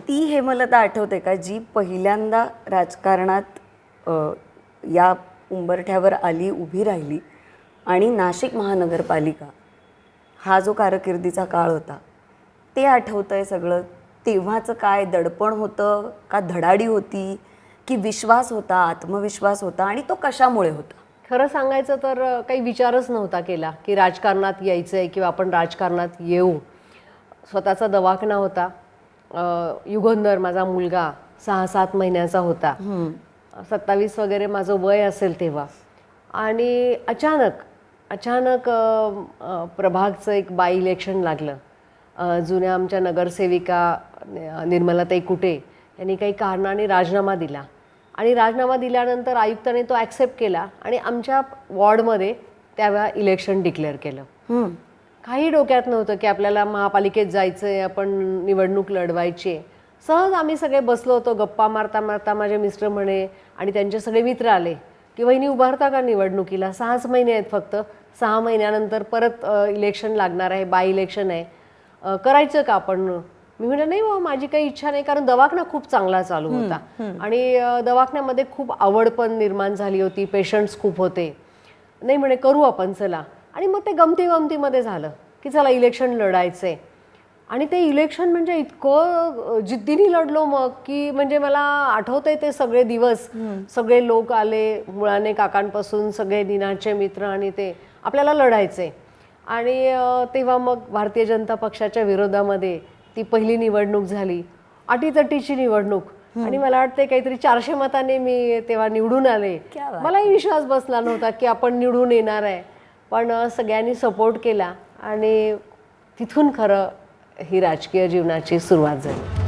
ती हेमलता आठवते का जी पहिल्यांदा राजकारणात या उंबरठ्यावर आली, उभी राहिली आणि नाशिक महानगरपालिका हा जो कारकिर्दीचा काळ होता ते आठवतंय सगळं? तेव्हाचं काय दडपण होतं का, धडाडी होती की विश्वास होता, आत्मविश्वास होता, आणि तो कशामुळे होता? खरं सांगायचं तर काही विचारच नव्हता केला की राजकारणात यायचं आहे किंवा आपण राजकारणात येऊ. स्वतःचा दवाखाना होता. युगंधर माझा मुलगा 6-7 महिन्याचा होता. 27 वगैरे माझं वय असेल तेव्हा. आणि अचानक प्रभागचं एक बाय इलेक्शन लागलं. जुन्या आमच्या नगरसेविका निर्मलाताई कुटे यांनी काही कारणाने राजीनामा दिला आणि राजीनामा दिल्यानंतर आयुक्ताने तो ॲक्सेप्ट केला आणि आमच्या वॉर्डमध्ये त्यावेळा इलेक्शन डिक्लेअर केलं. काही डोक्यात नव्हतं की आपल्याला महापालिकेत जायचं आहे, आपण निवडणूक लढवायची आहे. सहज आम्ही सगळे बसलो होतो, गप्पा मारता मारता माझे मिस्टर म्हणे आणि त्यांचे सगळे मित्र आले की वहिनी उभारता का निवडणुकीला, 6च महिने आहेत फक्त, 6 महिन्यानंतर परत इलेक्शन लागणार आहे, बाय इलेक्शन आहे, करायचं का आपण? मी म्हटलं नाही हो, माझी काही इच्छा नाही, कारण दवाखाना खूप चांगला चालू होता आणि दवाखान्यामध्ये खूप आवड पण निर्माण झाली होती, पेशंट्स खूप होते. नाही म्हणे करू आपण, चला. आणि मग ते गमतीमध्ये झालं की चला इलेक्शन लढायचं आहे. आणि ते इलेक्शन म्हणजे इतकं जिद्दीने लढलो मग की म्हणजे मला आठवतंय ते सगळे दिवस. सगळे लोक आले, मुळाने काकांपासून सगळे दिनाचे मित्र, आणि ते आपल्याला लढायचे. आणि तेव्हा मग भारतीय जनता पक्षाच्या विरोधामध्ये ती पहिली निवडणूक झाली, अटीतटीची निवडणूक. आणि मला वाटते काहीतरी 400 मताने मी तेव्हा निवडून आले. मलाही विश्वास बसला नव्हता की आपण निवडून येणार आहे, पण सगळ्यांनी सपोर्ट केला आणि तिथून खरं ही राजकीय जीवनाची सुरुवात झाली.